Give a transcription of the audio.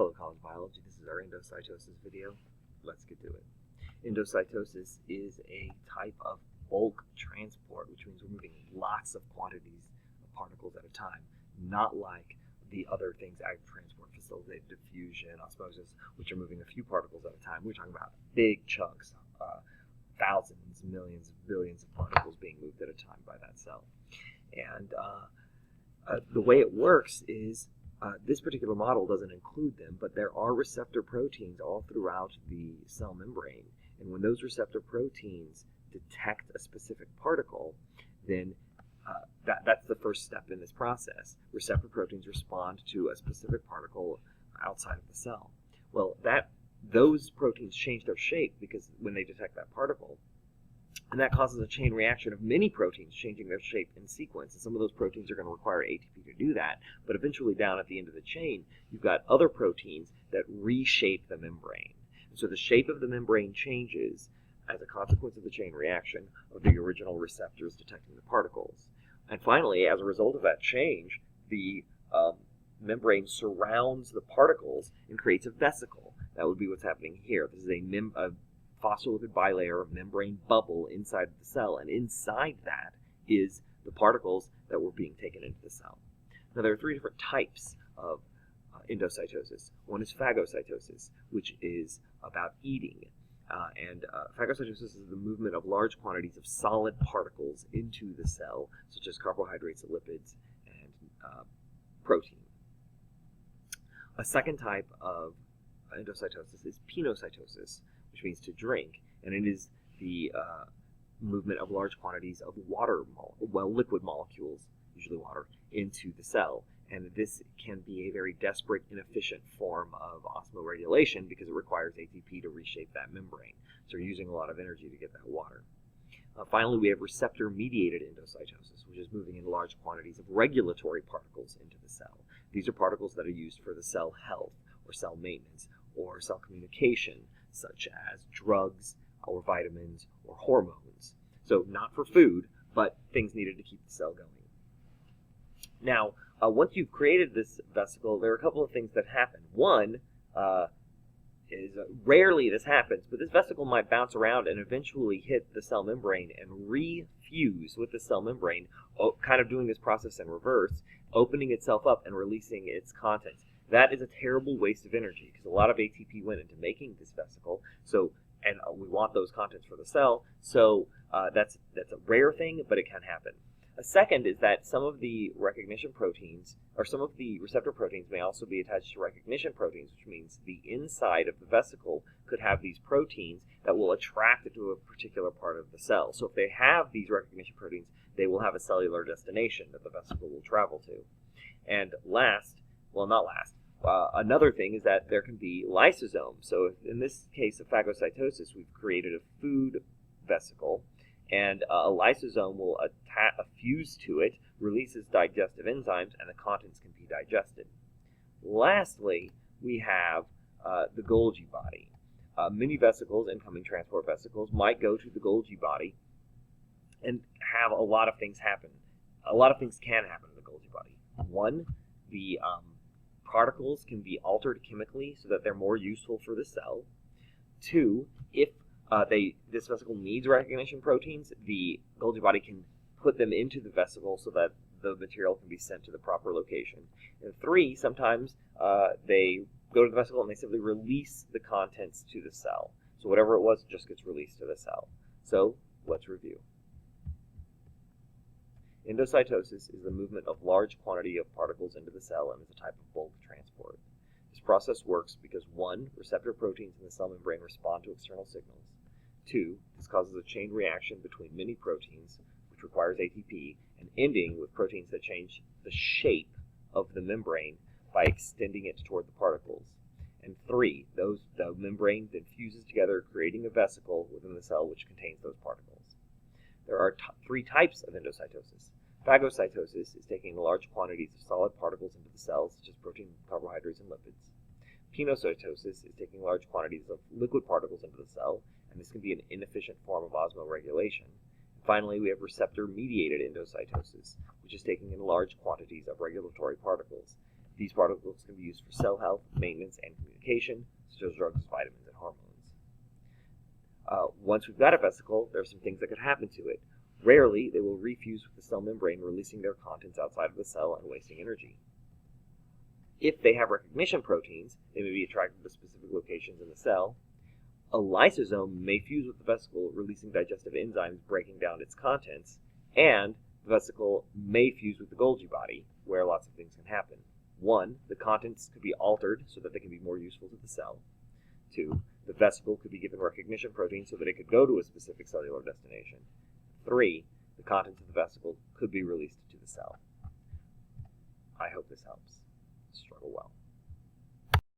Hello College Biology, this is our endocytosis video. Let's get to it. Endocytosis is a type of bulk transport, which means we're moving lots of quantities of particles at a time, not like the other things active transport, facilitated diffusion, osmosis, which are moving a few particles at a time. We're talking about big chunks, thousands, millions, billions of particles being moved at a time by that cell. And the way it works is this particular model doesn't include them, but there are receptor proteins all throughout the cell membrane. And when those receptor proteins detect a specific particle, then that's the first step in this process. Receptor proteins respond to a specific particle outside of the cell. Well, those proteins change their shape because when they detect that particle, and that causes a chain reaction of many proteins changing their shape in sequence. And some of those proteins are going to require ATP to do that. But eventually down at the end of the chain, you've got other proteins that reshape the membrane. And so the shape of the membrane changes as a consequence of the chain reaction of the original receptors detecting the particles. And finally, as a result of that change, the membrane surrounds the particles and creates a vesicle. That would be what's happening here. This is a phospholipid bilayer membrane bubble inside of the cell, and inside that is the particles that were being taken into the cell. Now, there are three different types of endocytosis. One is phagocytosis, which is about eating. Phagocytosis is the movement of large quantities of solid particles into the cell, such as carbohydrates, lipids, and protein. A second type of endocytosis is pinocytosis, which means to drink, and it is the movement of large quantities of liquid molecules, usually water, into the cell. And this can be a very desperate, inefficient form of osmoregulation because it requires ATP to reshape that membrane. So you're using a lot of energy to get that water. Finally, we have receptor-mediated endocytosis, which is moving in large quantities of regulatory particles into the cell. These are particles that are used for the cell health or cell maintenance or cell communication, such as drugs or vitamins or hormones. So not for food, but things needed to keep the cell going. Now, once you've created this vesicle, there are a couple of things that happen. One is rarely this happens, but this vesicle might bounce around and eventually hit the cell membrane and refuse with the cell membrane, kind of doing this process in reverse, opening itself up and releasing its contents. That is a terrible waste of energy because a lot of ATP went into making this vesicle. And we want those contents for the cell. So that's a rare thing, but it can happen. A second is that some of the recognition proteins, or some of the receptor proteins, may also be attached to recognition proteins, which means the inside of the vesicle could have these proteins that will attract it to a particular part of the cell. So if they have these recognition proteins, they will have a cellular destination that the vesicle will travel to. And another thing is that there can be lysosomes. So in this case of phagocytosis, we've created a food vesicle, and a lysosome will fuse to it, releases digestive enzymes, and the contents can be digested. Lastly, we have the Golgi Body. Many vesicles, incoming transport vesicles, might go to the Golgi Body and have a lot of things happen. A lot of things can happen in the Golgi Body. One, the particles can be altered chemically so that they're more useful for the cell. Two, if this vesicle needs recognition proteins, the Golgi Body can put them into the vesicle so that the material can be sent to the proper location. And three, sometimes they go to the vesicle and they simply release the contents to the cell. So whatever it was just gets released to the cell. So let's review. Endocytosis is the movement of large quantity of particles into the cell and is a type of bulk transport. This process works because 1. Receptor proteins in the cell membrane respond to external signals. 2. This causes a chain reaction between many proteins, which requires ATP, and ending with proteins that change the shape of the membrane by extending it toward the particles. And 3. The membrane then fuses together, creating a vesicle within the cell which contains those particles. There are three types of endocytosis. Phagocytosis is taking large quantities of solid particles into the cells, such as protein, carbohydrates, and lipids. Pinocytosis is taking large quantities of liquid particles into the cell, and this can be an inefficient form of osmoregulation. And finally, we have receptor-mediated endocytosis, which is taking in large quantities of regulatory particles. These particles can be used for cell health, maintenance, and communication, such as drugs, vitamins, and hormones. Once we've got a vesicle, there are some things that could happen to it. Rarely, they will refuse with the cell membrane, releasing their contents outside of the cell and wasting energy. If they have recognition proteins, they may be attracted to specific locations in the cell. A lysosome may fuse with the vesicle, releasing digestive enzymes, breaking down its contents, and the vesicle may fuse with the Golgi body, where lots of things can happen. 1, the contents could be altered so that they can be more useful to the cell. 2, the vesicle could be given recognition proteins so that it could go to a specific cellular destination. 3, the contents of the vesicle could be released to the cell. I hope this helps. Struggle well.